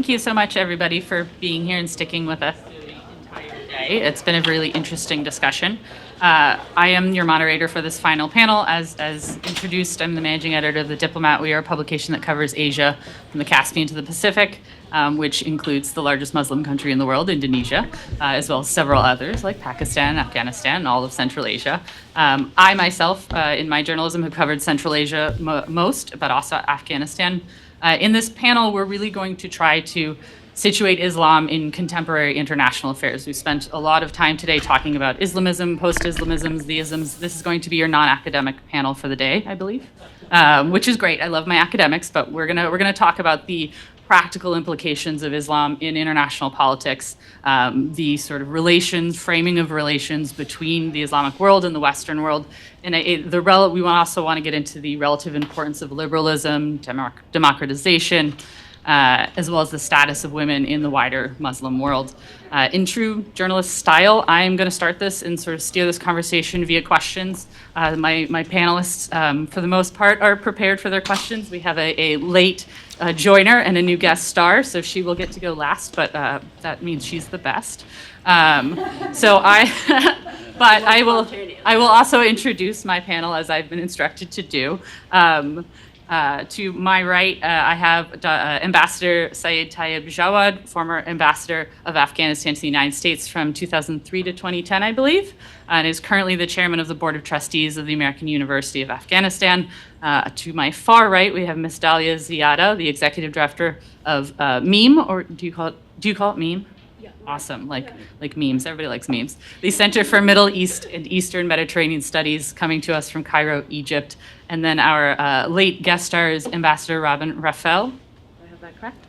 thank you so much, everybody, for being here and sticking with us through the entire day. It's been a really interesting discussion. I am your moderator for this final panel. As introduced, I'm the managing editor of The Diplomat. We are a publication that covers Asia from the Caspian to the Pacific, which includes the largest Muslim country in the world, Indonesia, as well as several others like Pakistan, Afghanistan, and all of Central Asia. I myself, in my journalism, have covered Central Asia most, but also Afghanistan. In this panel, we're really going to try to situate Islam in contemporary international affairs. We spent a lot of time today talking about Islamism, post-Islamisms, the isms. This is going to be your non-academic panel for the day, I believe, which is great. I love my academics, but we're gonna talk about the practical implications of Islam in international politics, the sort of framing of relations between the Islamic world and the Western world. And we also want to get into the relative importance of liberalism, democratization, as well as the status of women in the wider Muslim world. In true journalist style, I'm going to start this and sort of steer this conversation via questions. My panelists, for the most part, are prepared for their questions. We have a late joiner and a new guest star, so she will get to go last, but that means she's the best. But I will also introduce my panel as I've been instructed to do. To my right, I have Ambassador Syed Tayeb Jawad, former ambassador of Afghanistan to the United States from 2003 to 2010, I believe, and is currently the chairman of the Board of Trustees of the American University of Afghanistan. To my far right, we have Ms. Dalia Ziada, the executive director of MEME, or do you call it MEME? Awesome, like memes. Everybody likes memes. The Center for Middle East and Eastern Mediterranean Studies, coming to us from Cairo, Egypt. And then our late guest star is Ambassador Raphel. Do I have that correct?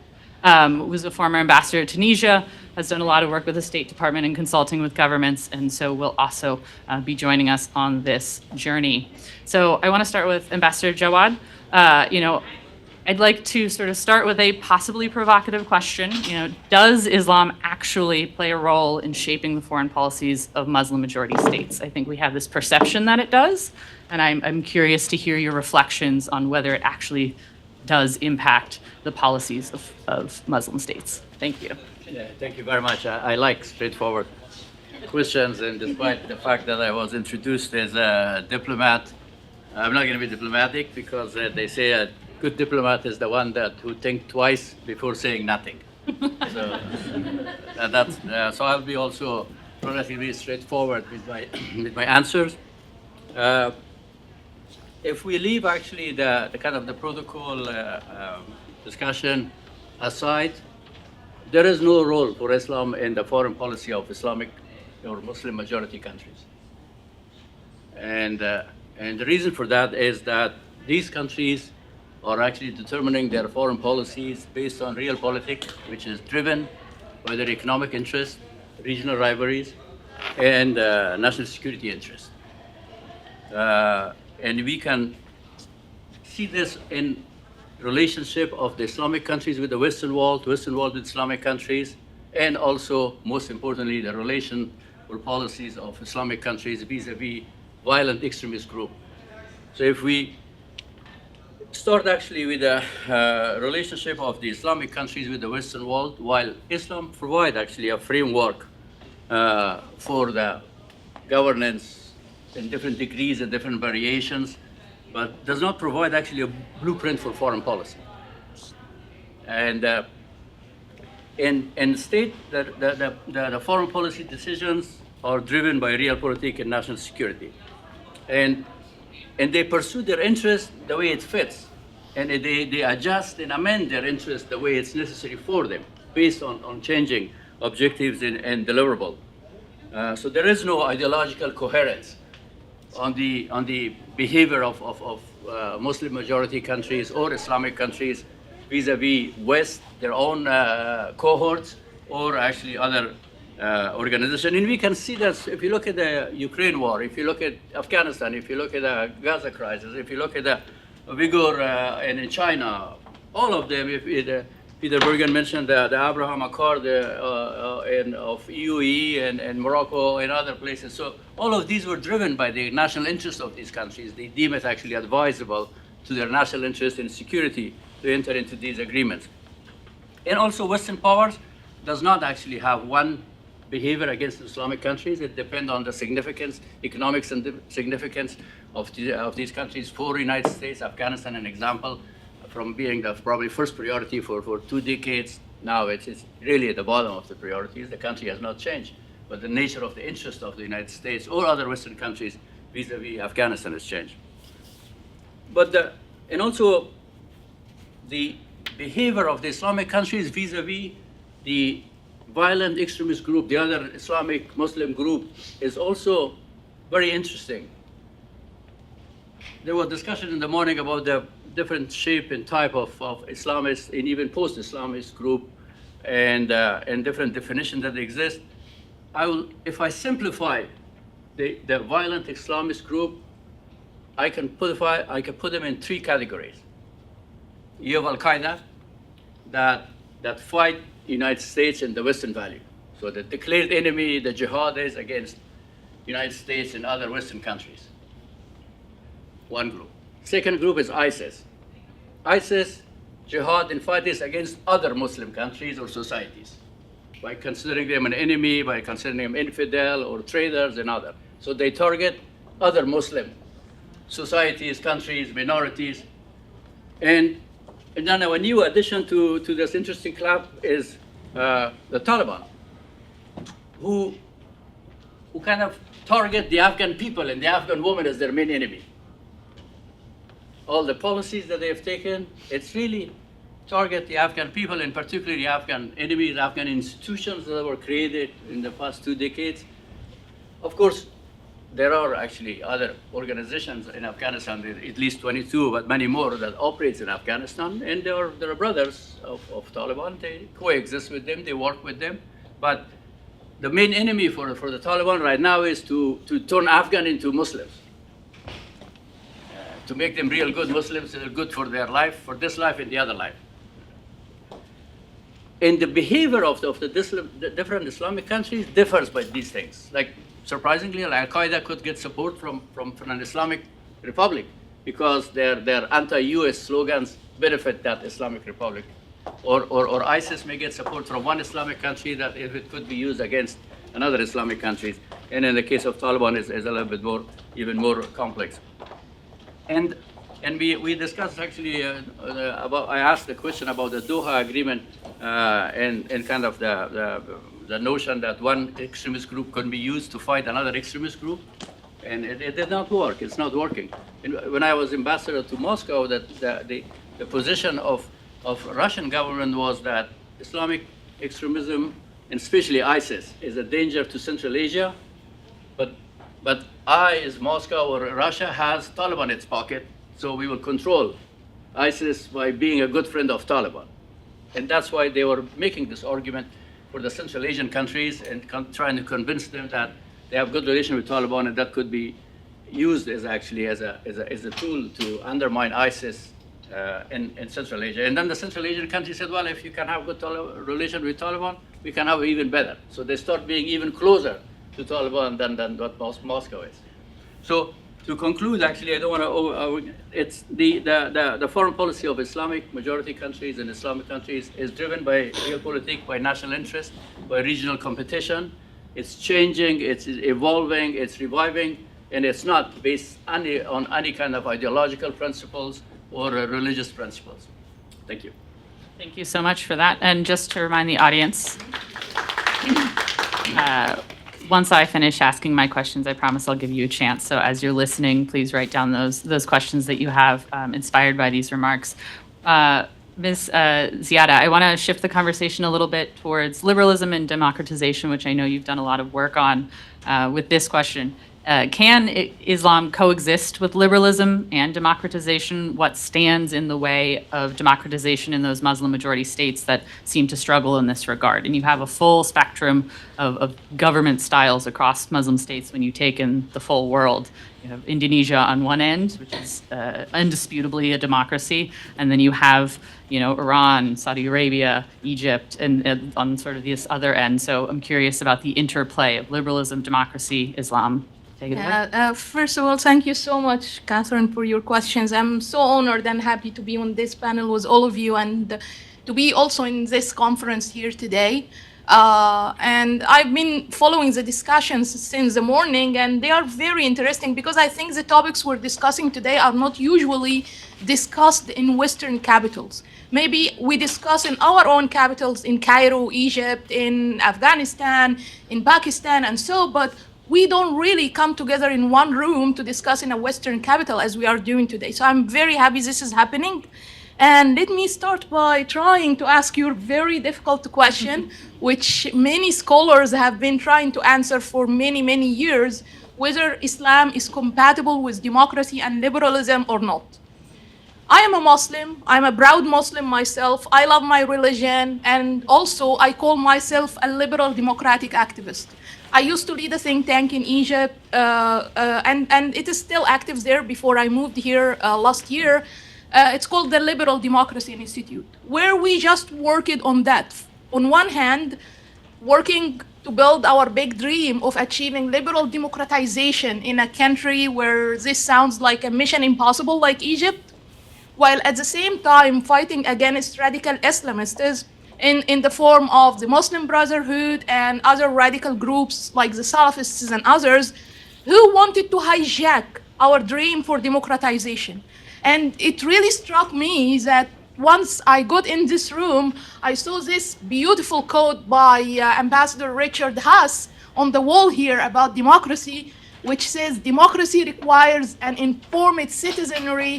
Was a former ambassador to Tunisia, has done a lot of work with the State Department and consulting with governments, and so will also be joining us on this journey. So I want to start with Ambassador Jawad. I'd like to sort of start with a possibly provocative question. Does Islam actually play a role in shaping the foreign policies of Muslim-majority states? I think we have this perception that it does, and I'm curious to hear your reflections on whether it actually does impact the policies of Muslim states. Thank you. Yeah, thank you very much. I like straightforward questions, and despite the fact that I was introduced as a diplomat, I'm not going to be diplomatic because they say a good diplomat is the one who thinks twice before saying nothing. So so I'll be also relatively straightforward with my answers. If we leave actually the kind of the protocol discussion aside, there is no role for Islam in the foreign policy of Islamic or Muslim majority countries. And the reason for that is that these countries are actually determining their foreign policies based on real politics, which is driven by their economic interests, regional rivalries, and national security interests. And we can see this in relationship of the Islamic countries with the Western world with Islamic countries, and also, most importantly, the relation or policies of Islamic countries vis-a-vis violent extremist group. So if we start actually with the relationship of the Islamic countries with the Western world, while Islam provides actually a framework for the governance in different degrees and different variations, but does not provide actually a blueprint for foreign policy. And in state, the foreign policy decisions are driven by realpolitik and national security. And they pursue their interest the way it fits. And they adjust and amend their interest the way it's necessary for them, based on changing objectives and deliverable. So there is no ideological coherence on the behavior of Muslim majority countries or Islamic countries vis-a-vis West, their own cohorts, or actually other organizations. And we can see that if you look at the Ukraine war, if you look at Afghanistan, if you look at the Gaza crisis, if you look at the Uyghur and in China, all of them, if Peter Bergen mentioned the Abraham Accord of UAE and Morocco and other places. So all of these were driven by the national interest of these countries. They deem it actually advisable to their national interest and security to enter into these agreements. And also Western powers does not actually have one behavior against Islamic countries. It depends on the significance, economics and the significance of these countries for the United States. Afghanistan, an example, from being the probably first priority for 2 decades. Now it's really at the bottom of the priorities. The country has not changed, but the nature of the interest of the United States or other Western countries vis-a-vis Afghanistan has changed. But and also the behavior of the Islamic countries vis-a-vis the violent extremist group, the other Islamic Muslim group, is also very interesting. There was discussion in the morning about the different shape and type of Islamist and even post-Islamist group and different definitions that exist. If I simplify the violent Islamist group, I can put them in 3 categories. You have Al-Qaeda that fight the United States and the Western value. So the declared enemy, the jihad, is against United States and other Western countries. One group. Second group is ISIS. ISIS, jihad and fight is against other Muslim countries or societies by considering them an enemy, by considering them infidel or traitors and other. So they target other Muslim societies, countries, minorities. And then a new addition to this interesting club is the Taliban, who kind of target the Afghan people and the Afghan woman as their main enemy. All the policies that they have taken, it's really target the Afghan people, and particularly the Afghan enemies, Afghan institutions that were created in the past 2 decades. Of course, there are actually other organizations in Afghanistan, at least 22, but many more that operates in Afghanistan, and there are brothers of Taliban. They coexist with them, they work with them, but the main enemy for the Taliban right now is to turn Afghan into Muslims, to make them real good Muslims that are good for their life, for this life and the other life. And the behavior of the different Islamic countries differs by these things. Like, surprisingly, Al-Qaeda could get support from an Islamic republic because their anti-US slogans benefit that Islamic republic. Or ISIS may get support from one Islamic country that if it could be used against another Islamic countries. And in the case of Taliban, is a little bit more, even more complex. And we discussed actually about, I asked the question about the Doha agreement and kind of the notion that one extremist group can be used to fight another extremist group, and it did not work. It's not working. And when I was ambassador to Moscow, the position of Russian government was that Islamic extremism, and especially ISIS, is a danger to Central Asia, but I, as Moscow or Russia, has Taliban in its pocket, so we will control ISIS by being a good friend of Taliban. And that's why they were making this argument for the Central Asian countries and trying to convince them that they have good relation with Taliban, and that could be used as actually as a tool to undermine ISIS in Central Asia. And then the Central Asian countries said, well, if you can have good relation with Taliban, we can have even better. So they start being even closer to Taliban than what Moscow is. So to conclude, actually, I don't want to. It's the foreign policy of Islamic majority countries and Islamic countries is driven by realpolitik, by national interest, by regional competition. It's changing, it's evolving, it's reviving, and it's not based on any kind of ideological principles or religious principles. Thank you. Thank you so much for that. And just to remind the audience, once I finish asking my questions, I promise I'll give you a chance. So as you're listening, please write down those questions that you have inspired by these remarks. Ms. Ziada, I want to shift the conversation a little bit towards liberalism and democratization, which I know you've done a lot of work on with this question. Can Islam coexist with liberalism and democratization? What stands in the way of democratization in those Muslim majority states that seem to struggle in this regard? And you have a full spectrum of government styles across Muslim states when you take in the full world. You have Indonesia on one end, which is indisputably a democracy, and then you have, Iran, Saudi Arabia, Egypt, and on sort of this other end. So I'm curious about the interplay of liberalism, democracy, Islam. Take it away. First of all, thank you so much, Catherine, for your questions. I'm so honored and happy to be on this panel with all of you and to be also in this conference here today. And I've been following the discussions since the morning, and they are very interesting because I think the topics we're discussing today are not usually discussed in Western capitals. Maybe we discuss in our own capitals in Cairo, Egypt, in Afghanistan, in Pakistan, and so, but we don't really come together in one room to discuss in a Western capital as we are doing today. So I'm very happy this is happening. And let me start by trying to ask you a very difficult question, which many scholars have been trying to answer for many, many years, whether Islam is compatible with democracy and liberalism or not. I am a Muslim. I'm a proud Muslim myself. I love my religion, and also I call myself a liberal democratic activist. I used to lead a think tank in Egypt, and it is still active there before I moved here last year. It's called the Liberal Democracy Institute, where we just worked on that. On one hand, working to build our big dream of achieving liberal democratization in a country where this sounds like a mission impossible like Egypt, while at the same time fighting against radical Islamists in the form of the Muslim Brotherhood and other radical groups like the Salafists and others who wanted to hijack our dream for democratization. And it really struck me that once I got in this room, I saw this beautiful quote by Ambassador Richard Haas on the wall here about democracy, which says, "Democracy requires an informed citizenry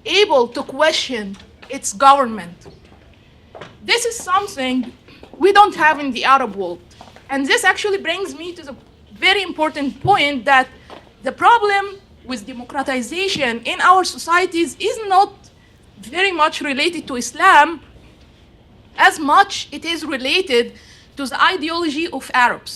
able to question its government." This is something we don't have in the Arab world. And this actually brings me to the very important point that the problem with democratization in our societies is not very much related to Islam as much it is related to the ideology of Arabs.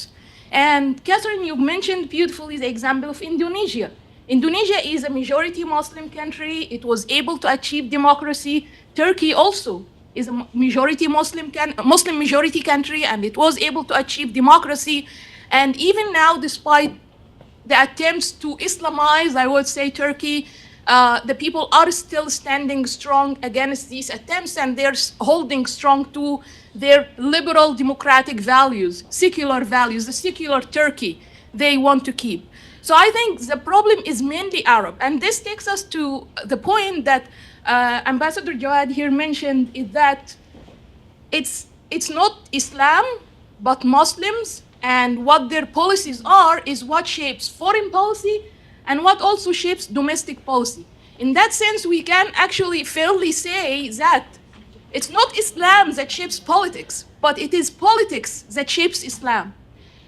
And Catherine, you mentioned beautifully the example of Indonesia. Indonesia is a majority Muslim country. It was able to achieve democracy. Turkey also is a majority Muslim majority country, and it was able to achieve democracy. And even now, despite the attempts to Islamize, I would say, Turkey, the people are still standing strong against these attempts, and they're holding strong to their liberal democratic values, the secular Turkey they want to keep. So I think the problem is mainly Arab. And this takes us to the point that Ambassador Jawad here mentioned, is that it's not Islam, but Muslims, and what their policies are is what shapes foreign policy and what also shapes domestic policy. In that sense, we can actually fairly say that it's not Islam that shapes politics, but it is politics that shapes Islam.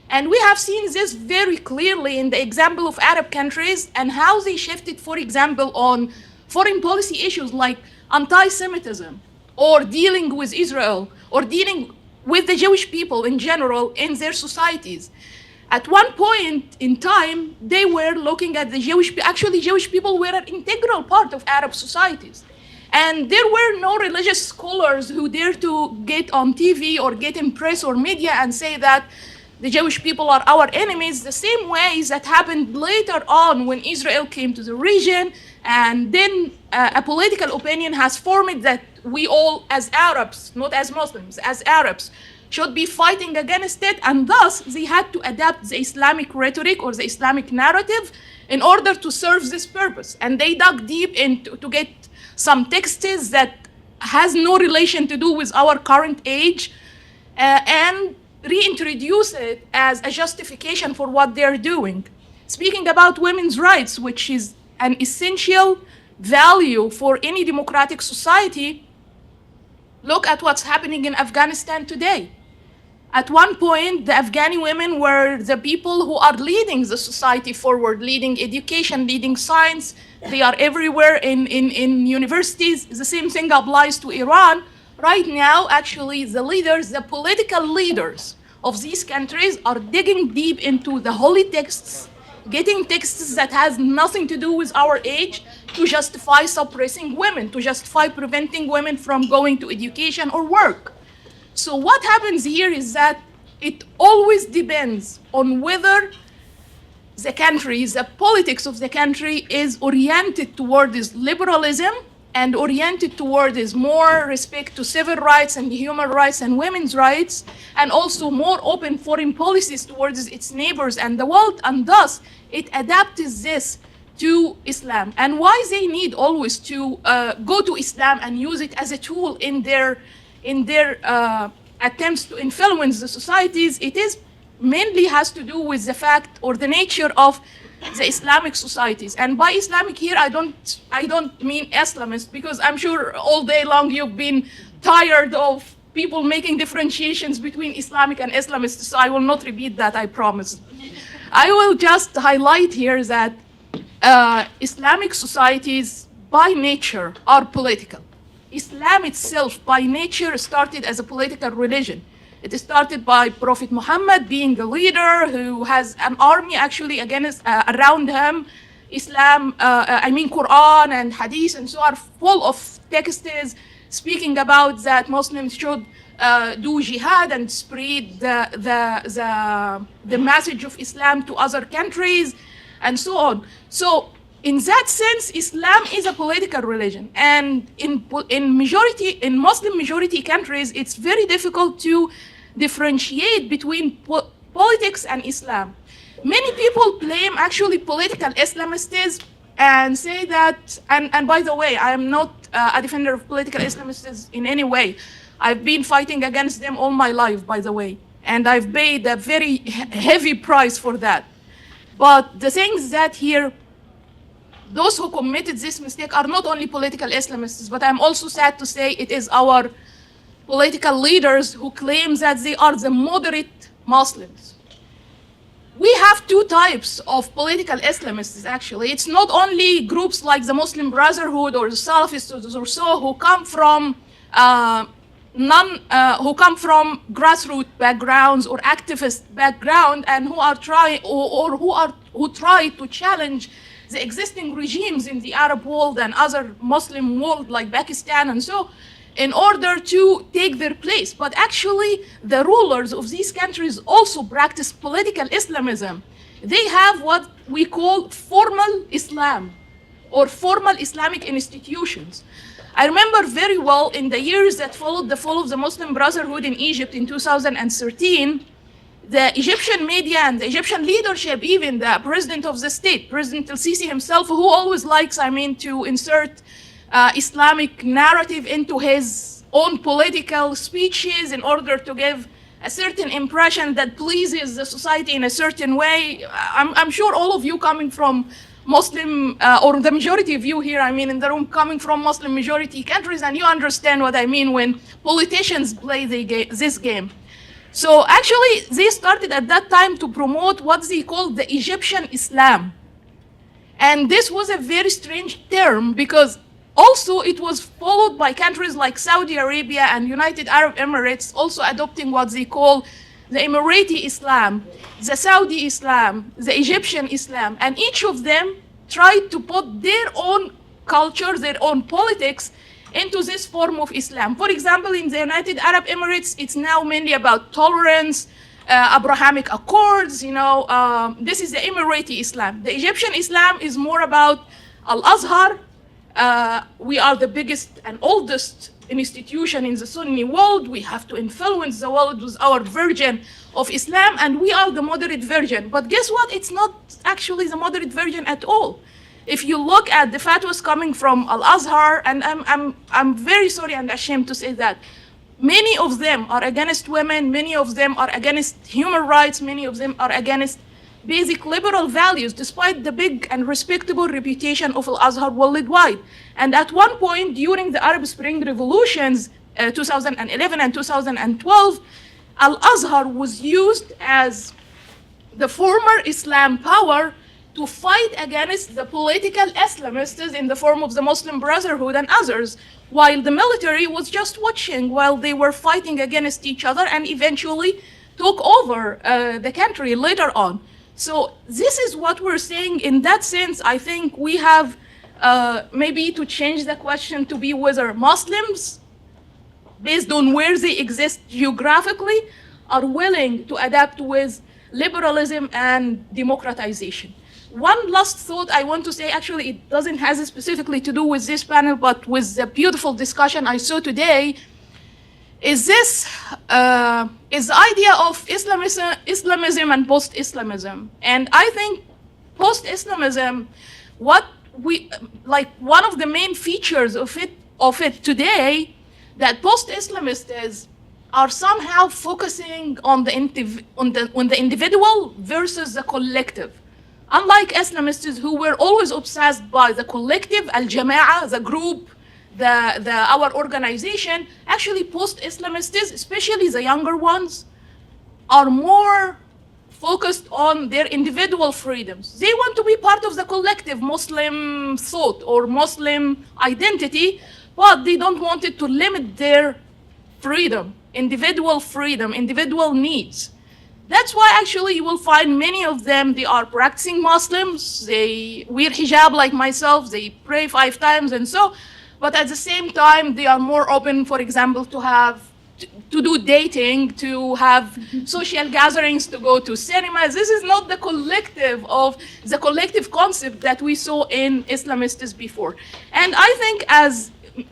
And we have seen this very clearly in the example of Arab countries and how they shifted, for example, on foreign policy issues like anti-Semitism, or dealing with Israel, or dealing with the Jewish people in general in their societies. At one point in time, they were looking at the Jewish people were an integral part of Arab societies. And there were no religious scholars who dared to get on TV or get in press or media and say that the Jewish people are our enemies, the same ways that happened later on when Israel came to the region, and then a political opinion has formed that we all, as Arabs, not as Muslims, as Arabs, should be fighting against it, and thus they had to adapt the Islamic rhetoric or the Islamic narrative in order to serve this purpose. And they dug deep into to get some texts that has no relation to do with our current age, and reintroduce it as a justification for what they're doing. Speaking about women's rights, which is an essential value for any democratic society, look at what's happening in Afghanistan today. At one point, the Afghani women were the people who are leading the society forward, leading education, leading science. They are everywhere in universities. The same thing applies to Iran. Right now, actually, the political leaders of these countries are digging deep into the holy texts, getting texts that has nothing to do with our age to justify suppressing women, to justify preventing women from going to education or work. So what happens here is that it always depends on whether the country, the politics of the country is oriented toward this liberalism and oriented toward is more respect to civil rights and human rights and women's rights, and also more open foreign policies towards its neighbors and the world, and thus it adapts this to Islam. And why they need always to go to Islam and use it as a tool in their attempts to influence the societies, it is mainly has to do with the fact or the nature of the Islamic societies. And by Islamic here, I don't mean Islamist, because I'm sure all day long you've been tired of people making differentiations between Islamic and Islamist, so I will not repeat that, I promise. I will just highlight here that Islamic societies by nature are political. Islam itself by nature started as a political religion. It started by Prophet Muhammad being the leader who has an army actually against around him. Quran and Hadith and so are full of texts speaking about that Muslims should do jihad and spread the message of Islam to other countries and so on. So in that sense, Islam is a political religion, and in Muslim majority countries, it's very difficult to differentiate between politics and Islam. Many people blame actually political Islamists and say that, and by the way, I am not a defender of political Islamists in any way. I've been fighting against them all my life, by the way, and I've paid a very heavy price for that. But the thing is that here, those who committed this mistake are not only political Islamists, but I'm also sad to say it is our political leaders who claim that they are the moderate Muslims. We have two types of political Islamists, actually. It's not only groups like the Muslim Brotherhood or the Salafists or so who come from grassroots backgrounds or activist background and who are who try to challenge the existing regimes in the Arab world and other Muslim world like Pakistan and so, in order to take their place. But actually, the rulers of these countries also practice political Islamism. They have what we call formal Islam or formal Islamic institutions. I remember very well in the years that followed the fall of the Muslim Brotherhood in Egypt in 2013, the Egyptian media and the Egyptian leadership, even the president of the state, President El-Sisi himself, who always likes, to insert Islamic narrative into his own political speeches in order to give a certain impression that pleases the society in a certain way. I'm sure all of you coming from Muslim, or the majority of you here, in the room, coming from Muslim majority countries, and you understand what I mean when politicians play this game. So actually, they started at that time to promote what they called the Egyptian Islam. And this was a very strange term because also it was followed by countries like Saudi Arabia and United Arab Emirates also adopting what they call the Emirati Islam, the Saudi Islam, the Egyptian Islam, and each of them tried to put their own culture, their own politics into this form of Islam. For example, in the United Arab Emirates, it's now mainly about tolerance, Abrahamic Accords, this is the Emirati Islam. The Egyptian Islam is more about Al-Azhar. We are the biggest and oldest institution in the Sunni world. We have to influence the world with our version of Islam, and we are the moderate version. But guess what? It's not actually the moderate version at all. If you look at the fatwas coming from Al-Azhar, and I'm very sorry and ashamed to say that, many of them are against women, many of them are against human rights, many of them are against basic liberal values, despite the big and respectable reputation of Al-Azhar worldwide. And at one point during the Arab Spring revolutions, 2011 and 2012, Al-Azhar was used as the former Islam power to fight against the political Islamists in the form of the Muslim Brotherhood and others, while the military was just watching while they were fighting against each other and eventually took over the country later on. So this is what we're saying. In that sense, I think we have maybe to change the question to be whether Muslims, based on where they exist geographically, are willing to adapt with liberalism and democratization. one last thought I want to say, actually, it doesn't have specifically to do with this panel, but with the beautiful discussion I saw today, is the idea of Islamism and post-Islamism. And I think post-Islamism, one of the main features of it today, that post-Islamists are somehow focusing on the individual versus the collective. Unlike Islamists who were always obsessed by the collective, al-Jama'ah, the group, our organization, actually post-Islamists, especially the younger ones, are more focused on their individual freedoms. They want to be part of the collective Muslim thought or Muslim identity, but they don't want it to limit their freedom, individual needs. That's why actually you will find many of them, they are practicing Muslims, they wear hijab like myself, they pray 5 times and so, but at the same time, they are more open, for example, to do dating, to have social gatherings, to go to cinemas. This is not the collective concept that we saw in Islamists before. And I think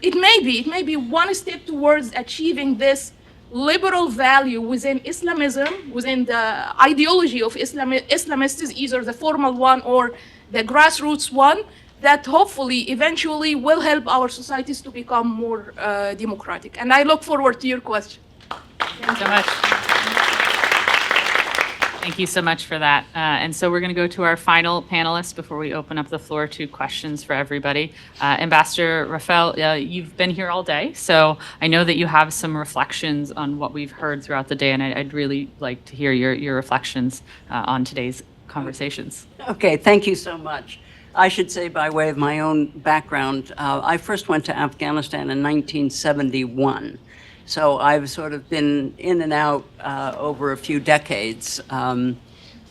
it may be one step towards achieving this liberal value within Islamism, within the ideology of Islamists, either the formal one or the grassroots one, that hopefully eventually will help our societies to become more democratic. And I look forward to your question. Thank you so much. Thank you so much for that. And so we're going to go to our final panelist before we open up the floor to questions for everybody. Ambassador Raphel, you've been here all day, so I know that you have some reflections on what we've heard throughout the day, and I'd really like to hear your reflections on today's conversations. Okay, thank you so much. I should say, by way of my own background, I first went to Afghanistan in 1971. So I've sort of been in and out over a few decades. And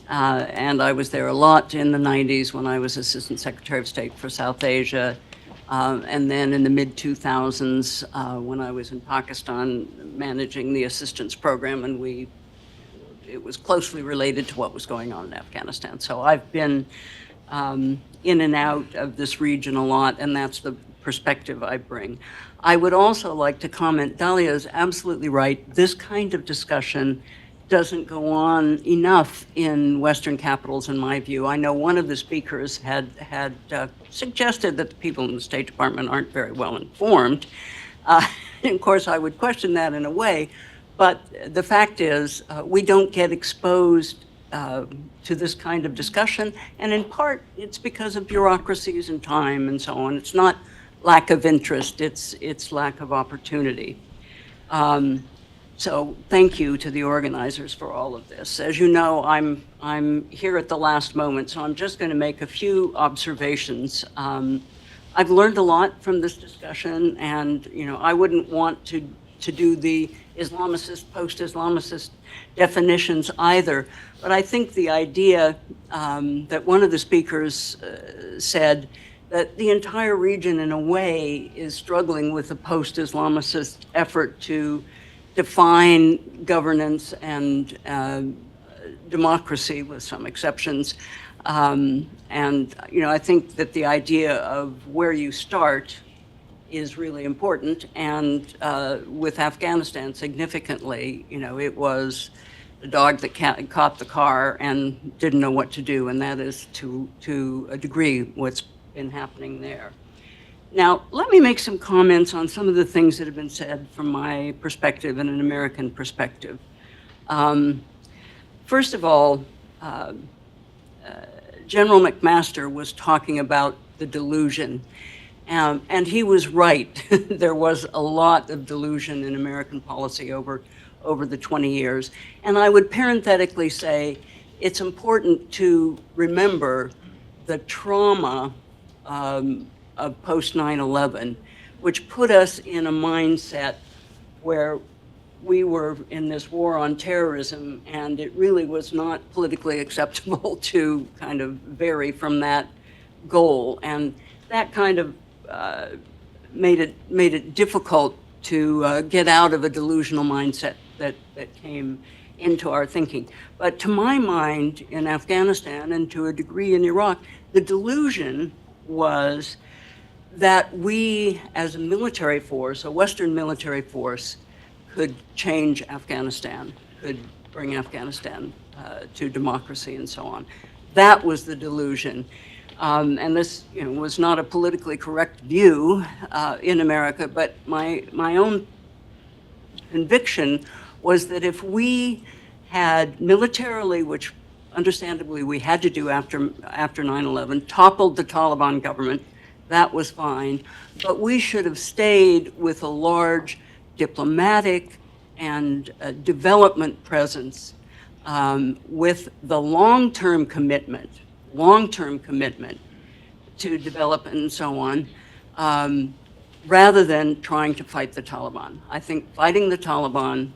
I was there a lot in the 90s when I was Assistant Secretary of State for South Asia. And then in the mid-2000s when I was in Pakistan managing the assistance program, and it was closely related to what was going on in Afghanistan. So I've been in and out of this region a lot, and that's the perspective I bring. I would also like to comment, Dalia is absolutely right. This kind of discussion doesn't go on enough in Western capitals, in my view. I know one of the speakers had suggested that the people in the State Department aren't very well informed. And of course, I would question that in a way, but the fact is we don't get exposed to this kind of discussion, and in part, it's because of bureaucracies and time and so on. It's not lack of interest, it's lack of opportunity. So thank you to the organizers for all of this. As you know, I'm here at the last moment, so I'm just going to make a few observations. I've learned a lot from this discussion, and I wouldn't want to do the Islamicist, post-Islamicist definitions either, but I think the idea that one of the speakers said, that the entire region, in a way, is struggling with a post-Islamicist effort to define governance and democracy, with some exceptions. And I think that the idea of where you start is really important. And with Afghanistan, significantly, it was the dog that caught the car and didn't know what to do, and that is to a degree what's been happening there. Now, let me make some comments on some of the things that have been said from my perspective and an American perspective. First of all, General McMaster was talking about the delusion, and he was right. There was a lot of delusion in American policy over the 20 years. And I would parenthetically say it's important to remember the trauma of post 9/11, which put us in a mindset where we were in this war on terrorism, and it really was not politically acceptable to kind of vary from that goal. And that kind of made it difficult to get out of a delusional mindset that came into our thinking. But to my mind, in Afghanistan and to a degree in Iraq, the delusion was that we, as a military force, a Western military force, could change Afghanistan, could bring Afghanistan to democracy and so on. That was the delusion. And this was not a politically correct view in America, but my own conviction was that if we had militarily, which understandably we had to do after 9/11, toppled the Taliban government, that was fine, but we should have stayed with a large diplomatic and development presence with the long-term commitment to develop and so on, rather than trying to fight the Taliban. I think fighting the Taliban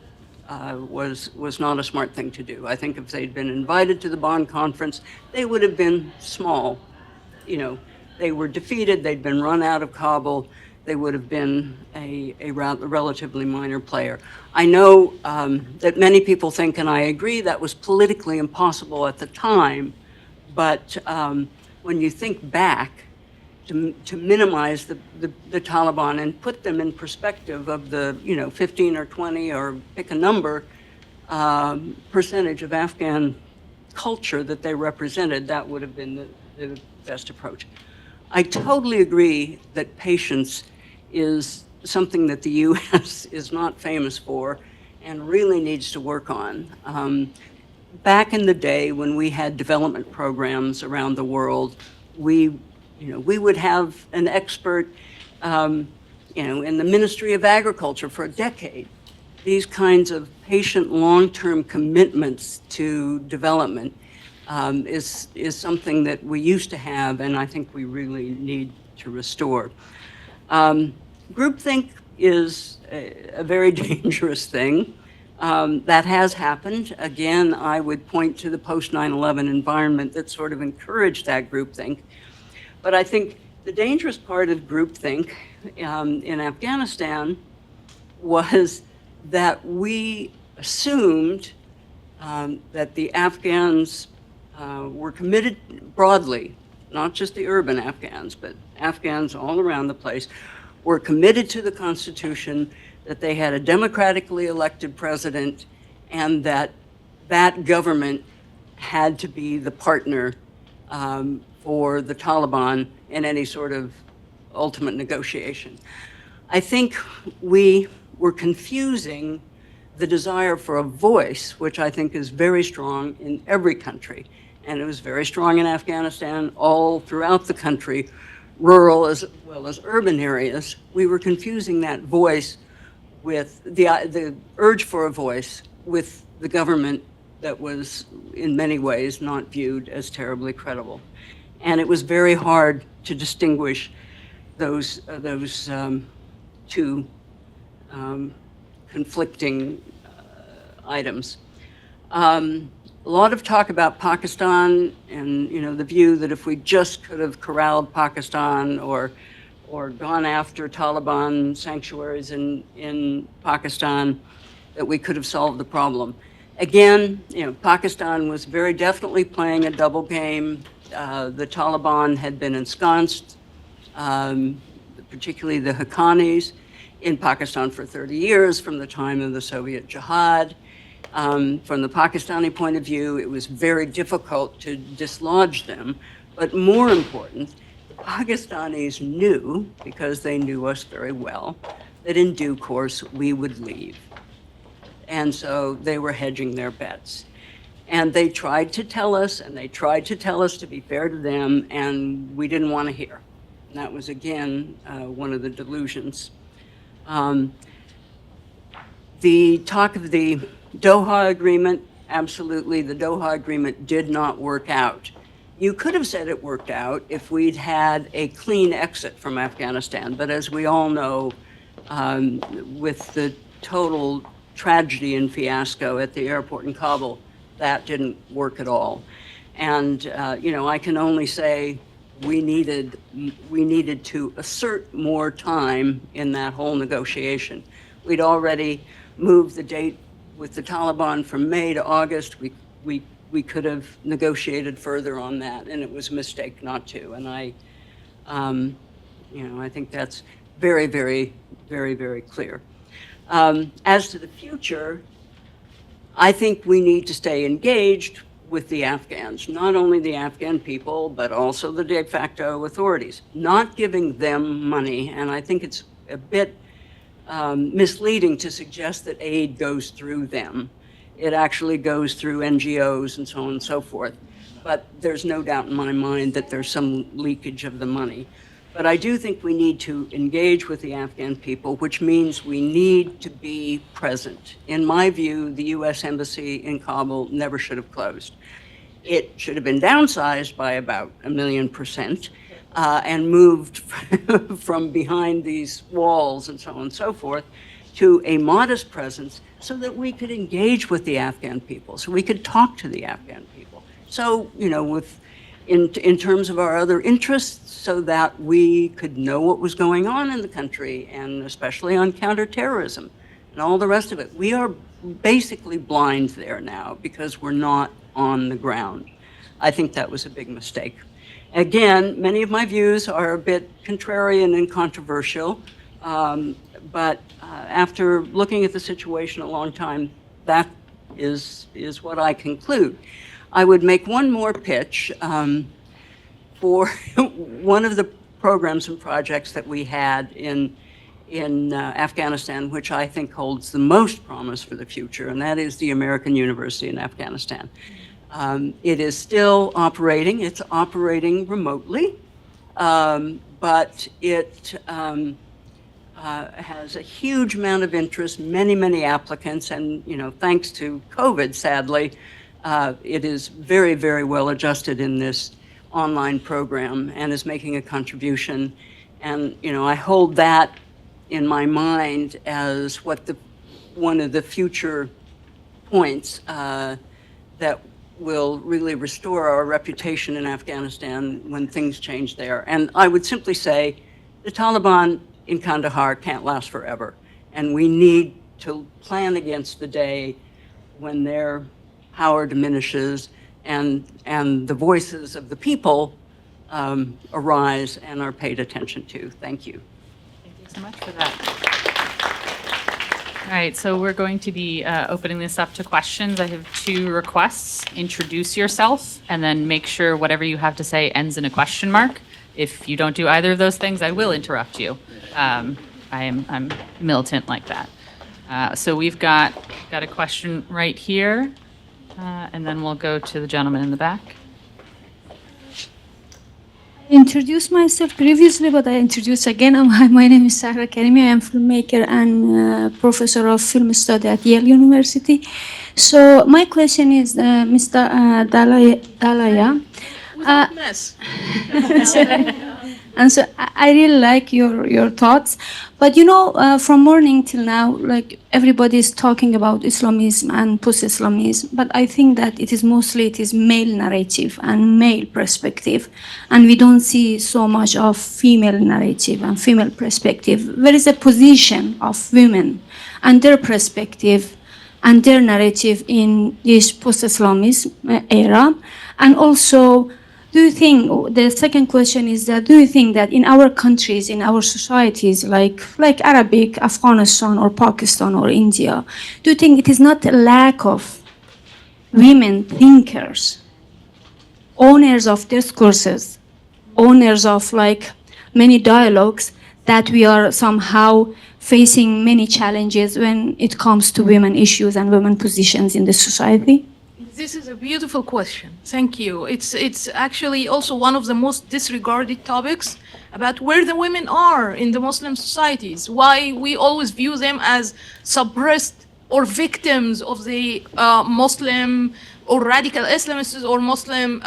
was not a smart thing to do. I think if they'd been invited to the Bonn conference, they would have been small. They were defeated, they'd been run out of Kabul, they would have been a relatively minor player. I know that many people think, and I agree, that was politically impossible at the time, but when you think back, to minimize the Taliban and put them in perspective of the 15 or 20 or pick a number percentage of Afghan culture that they represented, that would have been the best approach. I totally agree that patience is something that the U.S. is not famous for and really needs to work on. Back in the day when we had development programs around the world, we would have an expert, in the Ministry of Agriculture for a decade. These kinds of patient, long-term commitments to development is something that we used to have, and I think we really need to restore. Groupthink is a very dangerous thing. That has happened. Again, I would point to the post-9/11 environment that sort of encouraged that groupthink. But I think the dangerous part of groupthink in Afghanistan was that we assumed that the Afghans were committed broadly, not just the urban Afghans, but Afghans all around the place, were committed to the Constitution, that they had a democratically elected president, and that that government had to be the partner for the Taliban in any sort of ultimate negotiation. I think we were confusing the desire for a voice, which I think is very strong in every country, and it was very strong in Afghanistan, all throughout the country, rural as well as urban areas. We were confusing that voice with the urge for a voice with the government that was in many ways not viewed as terribly credible. And it was very hard to distinguish those two conflicting items. A lot of talk about Pakistan and the view that if we just could have corralled Pakistan or gone after Taliban sanctuaries in Pakistan, that we could have solved the problem. Again, Pakistan was very definitely playing a double game. The Taliban had been ensconced, particularly the Haqqanis, in Pakistan for 30 years from the time of the Soviet Jawad. From the Pakistani point of view, it was very difficult to dislodge them, but more important, the Pakistanis knew, because they knew us very well, that in due course we would leave. And so they were hedging their bets. And they tried to tell us, to be fair to them, and we didn't want to hear. And that was, again, one of the delusions. The talk of the Doha Agreement, absolutely, the Doha Agreement did not work out. You could have said it worked out if we'd had a clean exit from Afghanistan, but as we all know, with the total tragedy and fiasco at the airport in Kabul, that didn't work at all. And I can only say we needed to assert more time in that whole negotiation. We'd already moved the date with the Taliban from May to August, we could have negotiated further on that, and it was a mistake not to. And I think that's very, very, very, very clear. As to the future, I think we need to stay engaged with the Afghans, not only the Afghan people, but also the de facto authorities, not giving them money. And I think it's a bit misleading to suggest that aid goes through them. It actually goes through NGOs and so on and so forth. But there's no doubt in my mind that there's some leakage of the money. But I do think we need to engage with the Afghan people, which means we need to be present. In my view, the U.S. Embassy in Kabul never should have closed. It should have been downsized by about 1,000,000%, and moved from behind these walls and so on and so forth to a modest presence so that we could engage with the Afghan people, so we could talk to the Afghan people. So, in terms of our other interests, so that we could know what was going on in the country, and especially on counterterrorism and all the rest of it. We are basically blind there now because we're not on the ground. I think that was a big mistake. Again, many of my views are a bit contrarian and controversial, but after looking at the situation a long time, that is what I conclude. I would make one more pitch for one of the programs and projects that we had in Afghanistan, which I think holds the most promise for the future, and that is the American University in Afghanistan. It is still operating. It's operating remotely, but it has a huge amount of interest, many applicants, and thanks to COVID, sadly, it is very, very well adjusted in this online program and is making a contribution. And I hold that in my mind as one of the future points that will really restore our reputation in Afghanistan when things change there. And I would simply say the Taliban in Kandahar can't last forever, and we need to plan against the day when their power diminishes and the voices of the people arise and are paid attention to. Thank you. Thank you so much for that. All right, so we're going to be opening this up to questions. I have 2 requests. Introduce yourself, and then make sure whatever you have to say ends in a question mark. If you don't do either of those things, I will interrupt you. I'm militant like that. So we've got a question right here, and then we'll go to the gentleman in the back. Introduced myself previously, but I introduce again. My name is Sahra Karimi. I am filmmaker and professor of film study at Yale University. So my question is, Mr. Dalia. Mess. And so I really like your thoughts, but from morning till now, like everybody is talking about Islamism and post-Islamism, but I think that it is male narrative and male perspective, and we don't see so much of female narrative and female perspective. Where is the position of women and their perspective and their narrative in this post-Islamism era? And also, do you think, the second question is that, do you think that in our countries, in our societies, like Arabic, Afghanistan or Pakistan or India, do you think it is not a lack of women thinkers, owners of discourses, owners of many dialogues, that we are somehow facing many challenges when it comes to women issues and women positions in the society? This is a beautiful question. Thank you. It's actually also one of the most disregarded topics about where the women are in the Muslim societies, why we always view them as suppressed or victims of the Muslim or radical Islamists or Muslim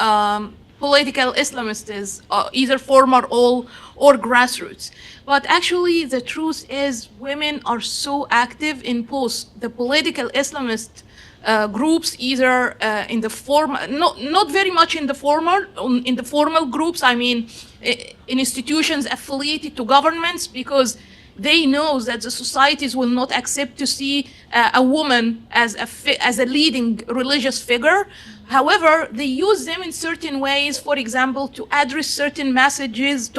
political Islamists, either formal or grassroots. But actually, the truth is women are so active in both the political Islamist groups, either in the not very much in the formal groups. I mean, in institutions affiliated to governments, because they know that the societies will not accept to see a woman as a leading religious figure. However, they use them in certain ways, for example, to address certain messages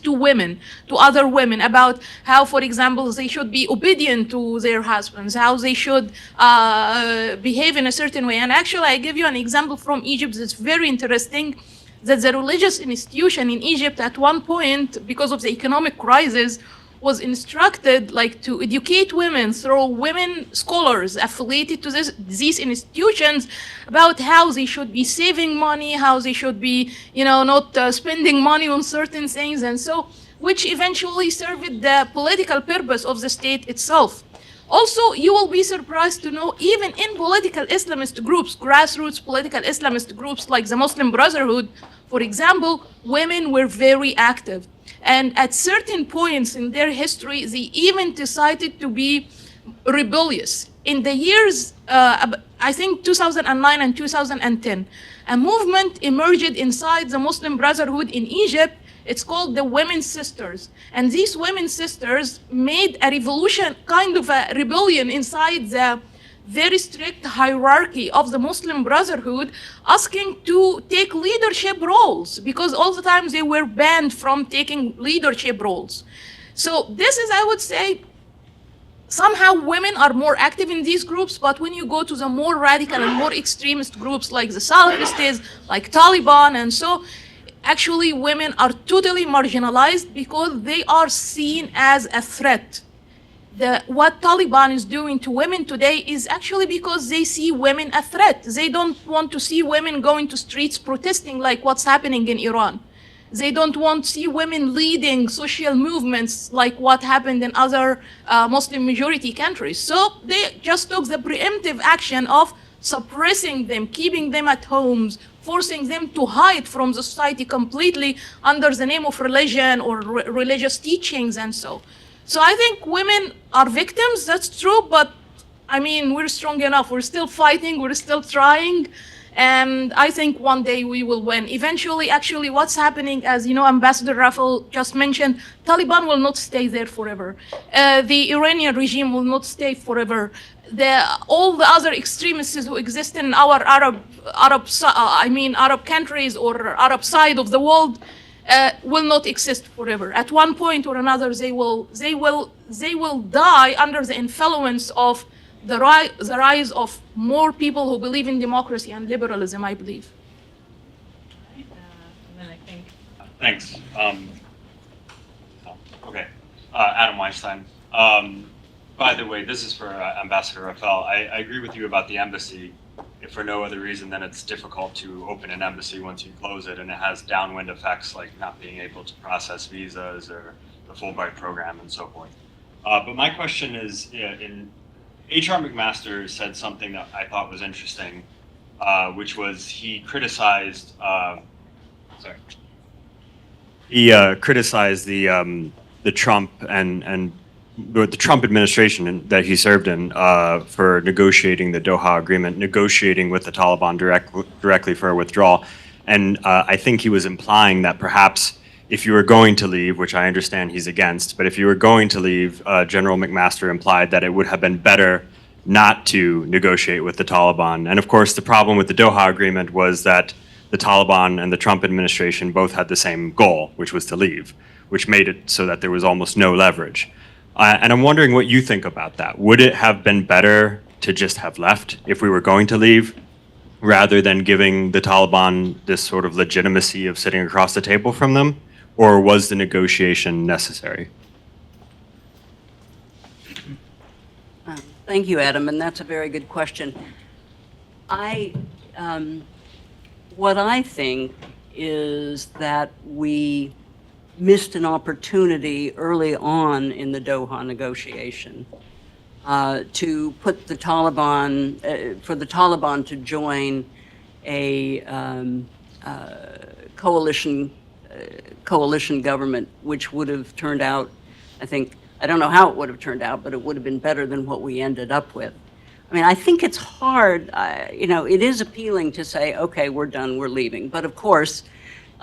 to women, to other women, about how, for example, they should be obedient to their husbands, how they should behave in a certain way. And actually, I give you an example from Egypt that's very interesting, that the religious institution in Egypt at one point, because of the economic crisis, was instructed like to educate women through women scholars affiliated to these institutions about how they should be saving money, how they should be, not spending money on certain things, and so, which eventually served the political purpose of the state itself. Also, you will be surprised to know, even in political Islamist groups, grassroots political Islamist groups like the Muslim Brotherhood, for example, women were very active. And at certain points in their history, they even decided to be rebellious. In the years, I think 2009 and 2010, a movement emerged inside the Muslim Brotherhood in Egypt. It's called the Women Sisters. And these Women Sisters made a revolution, kind of a rebellion inside the very strict hierarchy of the Muslim Brotherhood, asking to take leadership roles, because all the time they were banned from taking leadership roles. So this is, I would say, somehow women are more active in these groups, but when you go to the more radical and more extremist groups like the Salafists, like Taliban, and so, actually women are totally marginalized because they are seen as a threat. What Taliban is doing to women today is actually because they see women a threat. They don't want to see women going to streets protesting like what's happening in Iran. They don't want to see women leading social movements like what happened in other Muslim majority countries. So they just took the preemptive action of suppressing them, keeping them at homes, forcing them to hide from the society completely under the name of religion or religious teachings and so. So I think women are victims, that's true, but I mean, we're strong enough. We're still fighting, we're still trying, and I think one day we will win. Eventually, actually, what's happening, as you know, Ambassador Raphel just mentioned, Taliban will not stay there forever. The Iranian regime will not stay forever. All the other extremists who exist in our Arab countries or Arab side of the world will not exist forever. At one point or another, they will die under the influence of the rise of more people who believe in democracy and liberalism, I believe. And then I think. Thanks. Okay. Adam Weinstein. By the way, this is for Ambassador Raphel. I agree with you about the embassy. If for no other reason than it's difficult to open an embassy once you close it, and it has downwind effects like not being able to process visas or the Fulbright program and so forth. But my question is, in H.R. McMaster said something that I thought was interesting, which was he criticized. He criticized the Trump and the Trump administration that he served in for negotiating the Doha Agreement, negotiating with the Taliban directly for a withdrawal. And I think he was implying that perhaps if you were going to leave, which I understand he's against, but if you were going to leave, General McMaster implied that it would have been better not to negotiate with the Taliban. And of course, the problem with the Doha Agreement was that the Taliban and the Trump administration both had the same goal, which was to leave, which made it so that there was almost no leverage. And I'm wondering what you think about that. Would it have been better to just have left if we were going to leave, rather than giving the Taliban this sort of legitimacy of sitting across the table from them? Or was the negotiation necessary? Thank you, Adam, and that's a very good question. What I think is that we missed an opportunity early on in the Doha negotiation to put the Taliban, for the Taliban to join a coalition government, which would have turned out, I don't know how it would have turned out, but it would have been better than what we ended up with. I mean, I think it's hard, it is appealing to say, okay, we're done, we're leaving. But of course,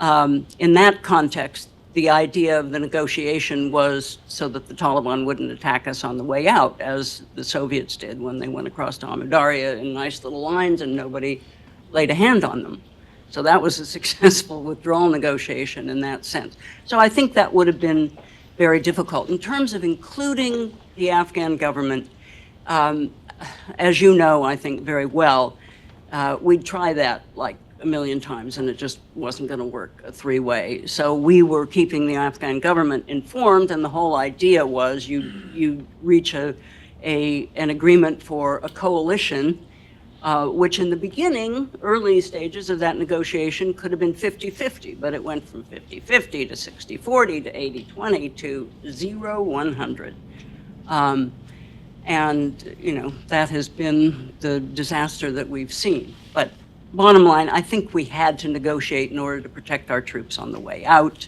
in that context, the idea of the negotiation was so that the Taliban wouldn't attack us on the way out, as the Soviets did when they went across to Amudarya in nice little lines and nobody laid a hand on them. So that was a successful withdrawal negotiation in that sense. So I think that would have been very difficult. In terms of including the Afghan government, as you know, I think very well, we'd try that like a million times and it just wasn't going to work a three-way. So we were keeping the Afghan government informed, and the whole idea was you reach an agreement for a coalition, which in the beginning, early stages of that negotiation could have been 50-50, but it went from 50-50 to 60-40 to 80-20 to 0-100. And, you know, that has been the disaster that we've seen. But bottom line, I think we had to negotiate in order to protect our troops on the way out.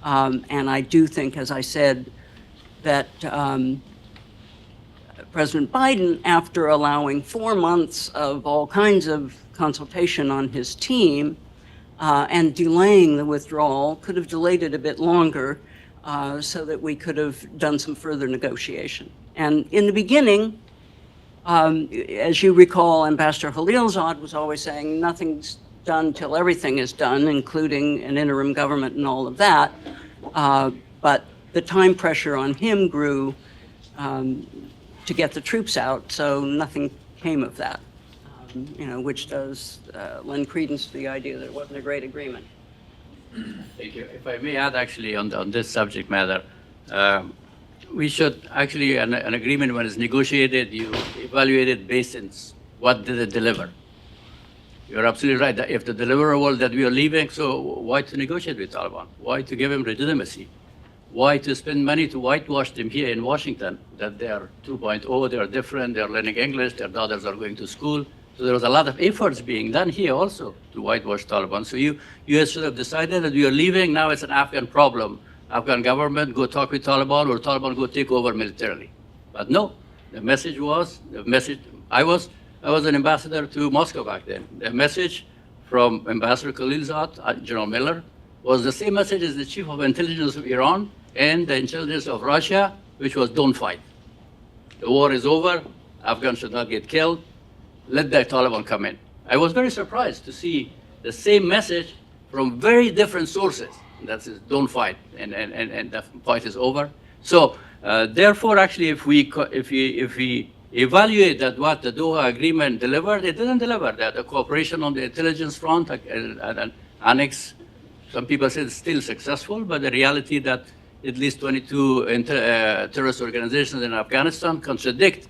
And I do think, as I said, that President Biden, after allowing 4 months of all kinds of consultation on his team and delaying the withdrawal, could have delayed it a bit longer so that we could have done some further negotiation. And in the beginning, as you recall, Ambassador Khalilzad was always saying nothing's done till everything is done, including an interim government and all of that. But the time pressure on him grew to get the troops out, so nothing came of that, you know, which does lend credence to the idea that it wasn't a great agreement. Thank you. If I may add, actually, on this subject matter, we should actually, an agreement when it's negotiated, you evaluate it based on what did it deliver. You're absolutely right. That if the deliverable that we are leaving, so why to negotiate with Taliban? Why to give them legitimacy? Why to spend money to whitewash them here in Washington, that they are 2.0, they are different, they are learning English, their daughters are going to school. So there was a lot of efforts being done here also to whitewash Taliban. So you should have decided that we are leaving, now it's an Afghan problem. Afghan government, go talk with Taliban, or Taliban go take over militarily. But no, the message was, I was an ambassador to Moscow back then. The message from Ambassador Khalilzad, General Miller, was the same message as the chief of intelligence of Iran and the intelligence of Russia, which was don't fight. The war is over, Afghans should not get killed, let the Taliban come in. I was very surprised to see the same message from very different sources. That is, don't fight, and the fight is over. So therefore, actually, if we evaluate that what the Doha Agreement delivered, it didn't deliver that. The cooperation on the intelligence front, and annex, some people say it's still successful, but the reality that at least 22 terrorist organizations in Afghanistan contradict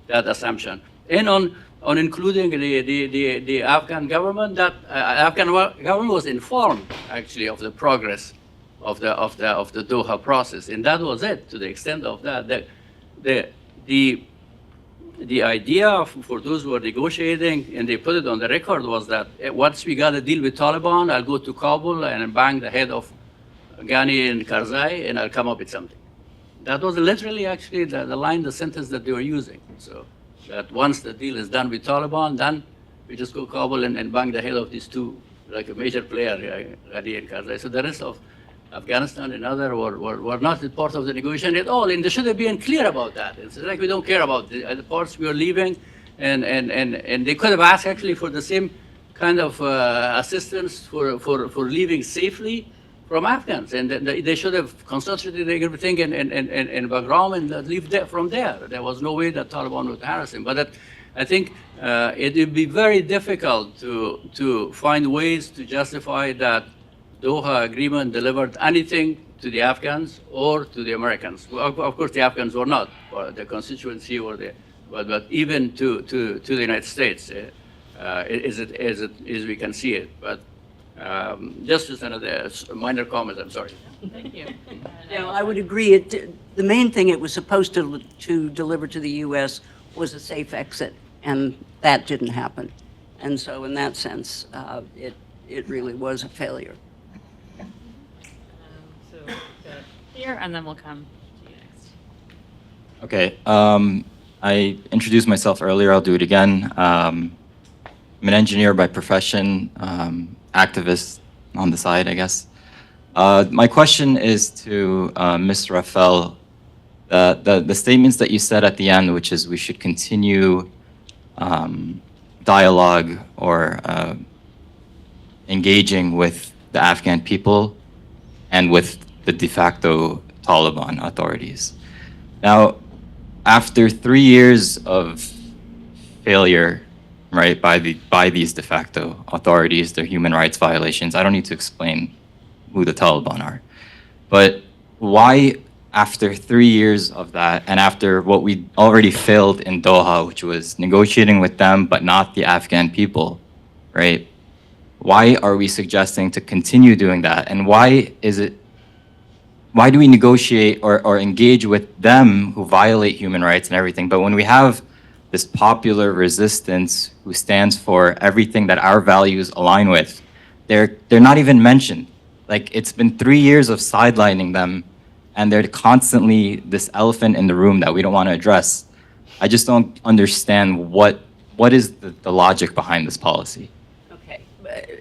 that assumption. And on including the Afghan government, that Afghan government was informed actually of the progress of the Doha process, and that was it. To the extent of that, the idea for those who are negotiating, and they put it on the record, was that once we got a deal with Taliban, I'll go to Kabul and bang the head of Ghani and Karzai, and I'll come up with something. That was literally actually the line, the sentence that they were using. So that once the deal is done with Taliban, then we just go Kabul and bang the head of these two, like a major player, Ghani and Karzai. So the rest of Afghanistan and other were not part of the negotiation at all, and they should have been clear about that. It's like we don't care about the parts we are leaving, and they could have asked actually for the same kind of assistance for leaving safely from Afghans, and they should have concentrated everything in Bagram and leave from there. There was no way that Taliban would harass him. But I think it would be very difficult to find ways to justify that Doha Agreement delivered anything to the Afghans or to the Americans. Well, of course, the Afghans were not, or the constituency, but even to the United States, as we can see it. But just as another minor comment, I'm sorry. Thank you. Yeah, I would agree. The main thing it was supposed to deliver to the U.S. was a safe exit, and that didn't happen. And so in that sense, it really was a failure. So here, and then we'll come to you next. Okay. I introduced myself earlier. I'll do it again. I'm an engineer by profession, activist on the side, I guess. My question is to Ms. Raphel. The statements that you said at the end, which is we should continue dialogue or engaging with the Afghan people and with the de facto Taliban authorities. Now, after 3 years of failure, right, by these de facto authorities, their human rights violations, I don't need to explain who the Taliban are. But why, after 3 years of that, and after what we already failed in Doha, which was negotiating with them but not the Afghan people, right? Why are we suggesting to continue doing that? And why do we negotiate or engage with them who violate human rights and everything? But when we have this popular resistance who stands for everything that our values align with, they're not even mentioned. Like, it's been 3 years of sidelining them, and they're constantly this elephant in the room that we don't want to address. I just don't understand what is the logic behind this policy. Okay,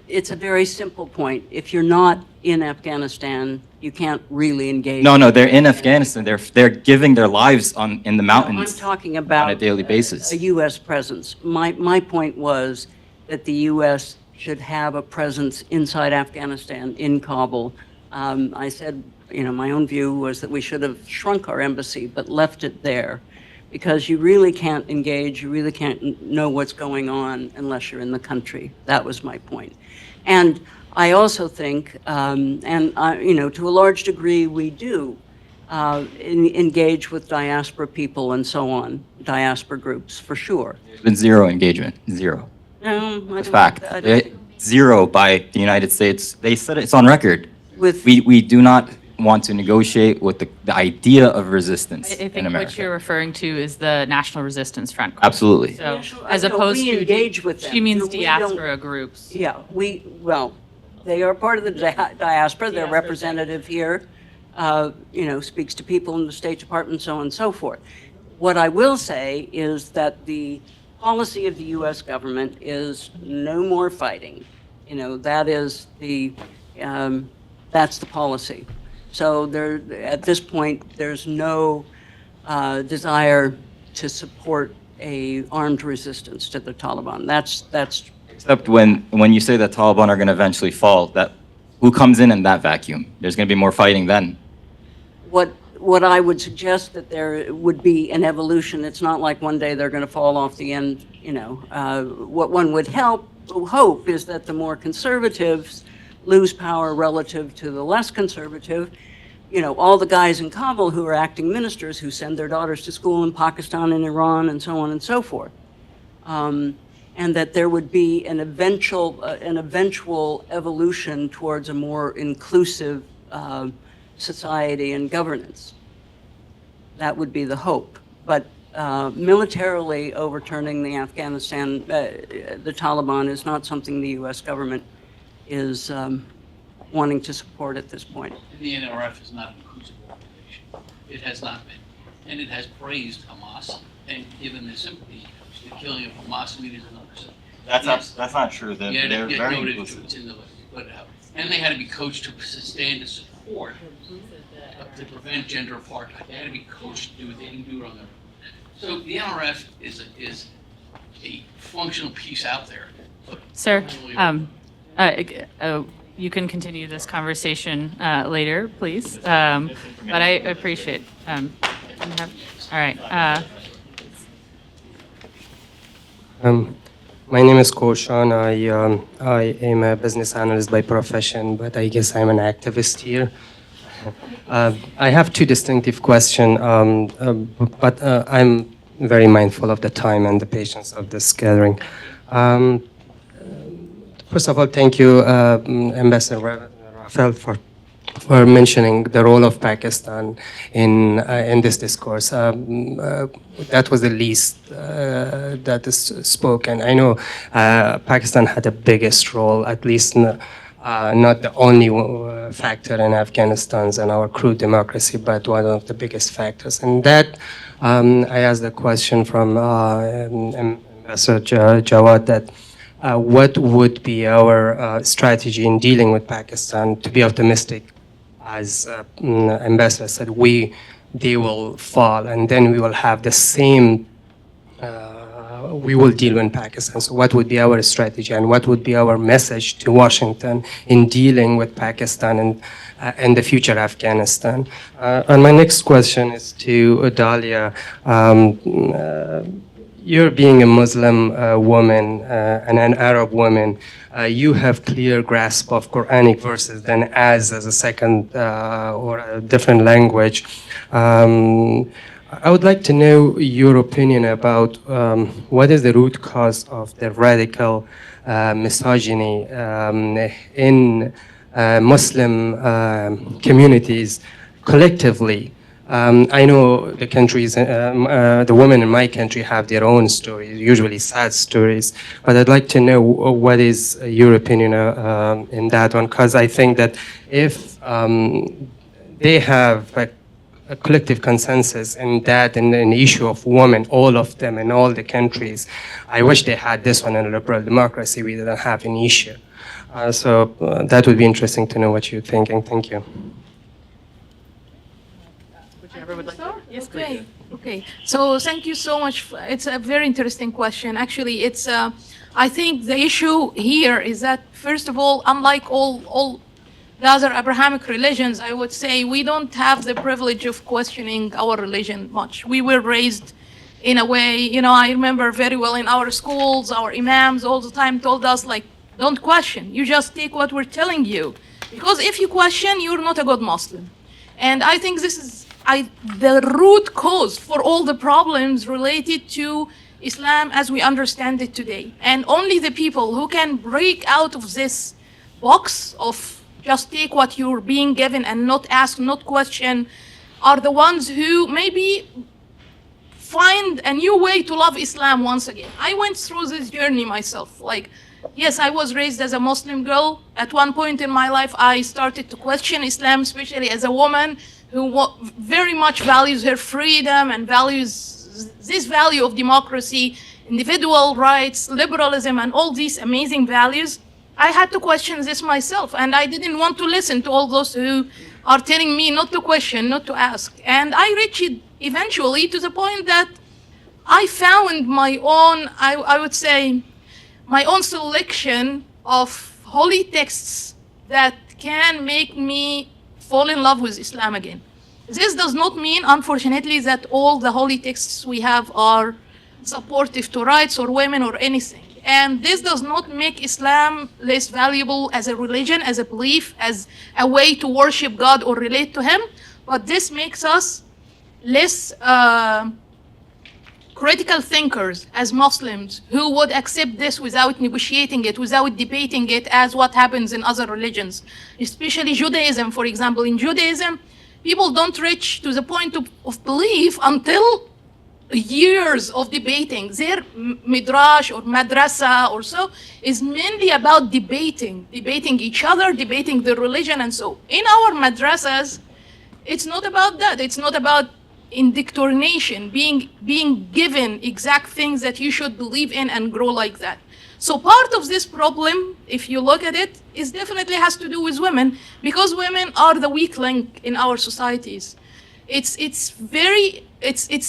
it's a very simple point. If you're not in Afghanistan, you can't really engage. No, they're in Afghanistan. They're giving their lives in the mountains I'm talking about on a daily basis. a U.S. presence. My point was that the U.S. should have a presence inside Afghanistan, in Kabul. I said, my own view was that we should have shrunk our embassy, but left it there, because you really can't engage, you really can't know what's going on unless you're in the country. That was my point. And I also think, to a large degree, we do engage with diaspora people and so on, diaspora groups, for sure. There's been zero engagement, zero. No, The fact. Zero by the United States. They said it's on record. With We do not want to negotiate with the idea of resistance I in think America. what you're referring to is the National Resistance Front. Absolutely. So, National- as no, opposed we to, engage with them. she means We don't- diaspora groups. Yeah, they are part of the diaspora, they're representative here, speaks to people in the State Department, so on and so forth. What I will say is that the policy of the U.S. government is no more fighting. That is that's the policy. So at this point, there's no desire to support a armed resistance to the Taliban. That's Except when you say that Taliban are going to eventually fall, who comes in that vacuum? There's going to be more fighting then. what I would suggest that there would be an evolution. It's not like one day they're going to fall off the end. What one would hope is that the more conservatives lose power relative to the less conservative. All the guys in Kabul who are acting ministers who send their daughters to school in Pakistan and Iran and so on and so forth. And that there would be an eventual evolution towards a more inclusive society and governance. That would be the hope. But militarily overturning the the Taliban is not something the U.S. government is wanting to support at this point. The NRF is not an inclusive organization. It has not been. And it has praised Hamas and given the sympathy to the killing of Hamas leaders and others. That's not true. They're very noted inclusive. it's in the list. But, and they had to be coached to stand to support, to prevent gender apartheid. They had to be coached to do it. They didn't do it on their own. So the NRF is a functional piece out there. But Sir, you can continue this conversation later, please. But I appreciate. All right. My name is Koshan. I am a business analyst by profession, but I guess I'm an activist here. I have two distinctive questions, but I'm very mindful of the time and the patience of this gathering. First of all, thank you, Ambassador Raphel, for mentioning the role of Pakistan in this discourse. That was the least that is spoken. I know Pakistan had the biggest role, at least not the only factor in Afghanistan's and our crude democracy, but one of the biggest factors. And that, I asked the question from Ambassador Jawad that what would be our strategy in dealing with Pakistan to be optimistic as Ambassador said, they will fall, and then we will have the same. We will deal in Pakistan. So, what would be our strategy, and what would be our message to Washington in dealing with Pakistan and the future Afghanistan? And my next question is to Dalia. You're being a Muslim woman and an Arab woman, you have clear grasp of Quranic verses than as a second or a different language. I would like to know your opinion about what is the root cause of the radical misogyny in Muslim communities collectively. I know the countries, the women in my country have their own stories, usually sad stories, but I'd like to know what is your opinion in that one, because I think that if they have a collective consensus in that, in the issue of women, all of them in all the countries, I wish they had this one in a liberal democracy. We didn't have an issue. So that would be interesting to know what you're thinking. Thank you. Yes, okay. Okay. So thank you so much. It's a very interesting question. Actually, it's. I think the issue here is that, first of all, unlike all the other Abrahamic religions, I would say we don't have the privilege of questioning our religion much. We were raised in a way, you know, I remember very well in our schools, our imams all the time told us, like, don't question. You just take what we're telling you. Because if you question, you're not a good Muslim. And I think this is the root cause for all the problems related to Islam as we understand it today. And only the people who can break out of this box of just take what you're being given and not ask, not question, are the ones who maybe find a new way to love Islam once again. I went through this journey myself. Like, yes, I was raised as a Muslim girl. At one point in my life, I started to question Islam, especially as a woman who very much values her freedom and values this value of democracy, individual rights, liberalism, and all these amazing values. I had to question this myself, and I didn't want to listen to all those who are telling me not to question, not to ask. And I reached eventually to the point that I found my own, I would say, my own selection of holy texts that can make me fall in love with Islam again. This does not mean, unfortunately, that all the holy texts we have are supportive to rights or women or anything. And this does not make Islam less valuable as a religion, as a belief, as a way to worship God or relate to Him, but this makes us less critical thinkers as Muslims who would accept this without negotiating it, without debating it, as what happens in other religions, especially Judaism, for example. In Judaism, people don't reach to the point of belief until years of debating. Their midrash or madrasa or so is mainly about debating each other, debating the religion, and so. In our madrasas, it's not about that. It's not about indoctrination, being given exact things that you should believe in and grow like that. So part of this problem, if you look at it, is definitely has to do with women, because women are the weak link in our societies. It's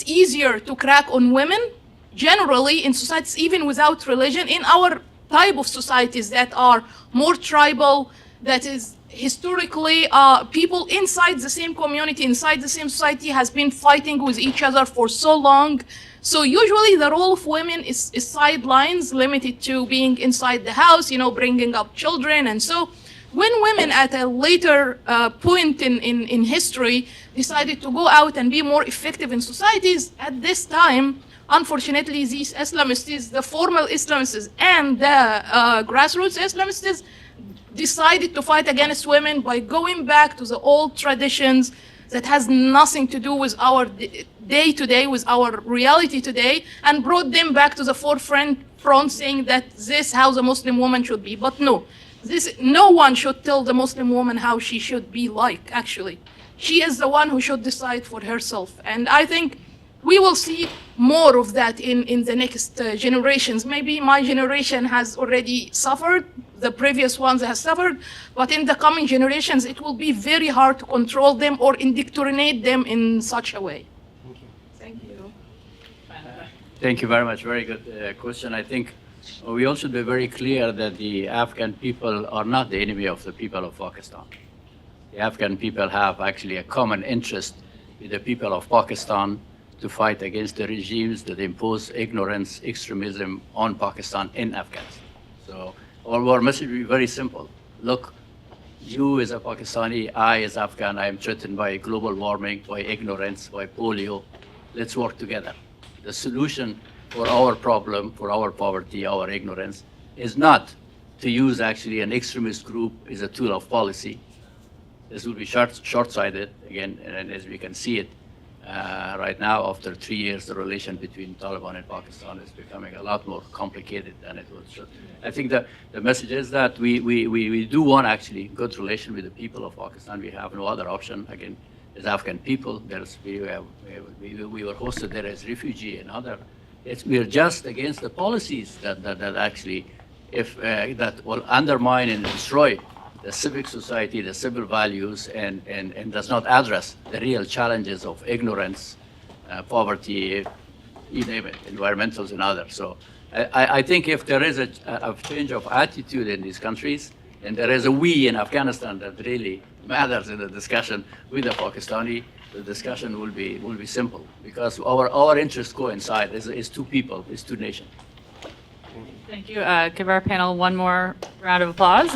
easier to crack on women generally in societies, even without religion, in our type of societies that are more tribal, that is historically people inside the same community, inside the same society has been fighting with each other for so long. So usually the role of women is sidelines, limited to being inside the house, you know, bringing up children. And so when women at a later point in history decided to go out and be more effective in societies, at this time, unfortunately, these Islamists, the formal Islamists and the grassroots Islamists, decided to fight against women by going back to the old traditions that has nothing to do with our day-to-day, with our reality today, and brought them back to the forefront, saying that this is how the Muslim woman should be. But no, no one should tell the Muslim woman how she should be like, actually. She is the one who should decide for herself. And I think we will see more of that in the next generations. Maybe my generation has already suffered, the previous ones have suffered, but in the coming generations, it will be very hard to control them or indoctrinate them in such a way. Thank you. Thank you very much. Very good question. I think we all should be very clear that the Afghan people are not the enemy of the people of Pakistan. The Afghan people have actually a common interest with the people of Pakistan to fight against the regimes that impose ignorance, extremism on Pakistan in Afghanistan. So our message will be very simple. Look, you as a Pakistani, I as Afghan, I am threatened by global warming, by ignorance, by polio. Let's work together. The solution for our problem, for our poverty, our ignorance, is not to use actually an extremist group as a tool of policy. This will be short-sighted, again, and as we can see it right now, after 3 years, the relation between Taliban and Pakistan is becoming a lot more complicated than it was. I think the message is that we do want actually good relation with the people of Pakistan. We have no other option. Again, as Afghan people, we were hosted there as refugee and other. We are just against the policies that actually, that will undermine and destroy the civic society, the civil values, and does not address the real challenges of ignorance, poverty, you name it, environmentals and others. So I think if there is a change of attitude in these countries, and there is a we in Afghanistan that really matters in the discussion with the Pakistani, the discussion will be simple, because our interests coincide. It's two people, it's two nations. Thank you. Give our panel one more round of applause.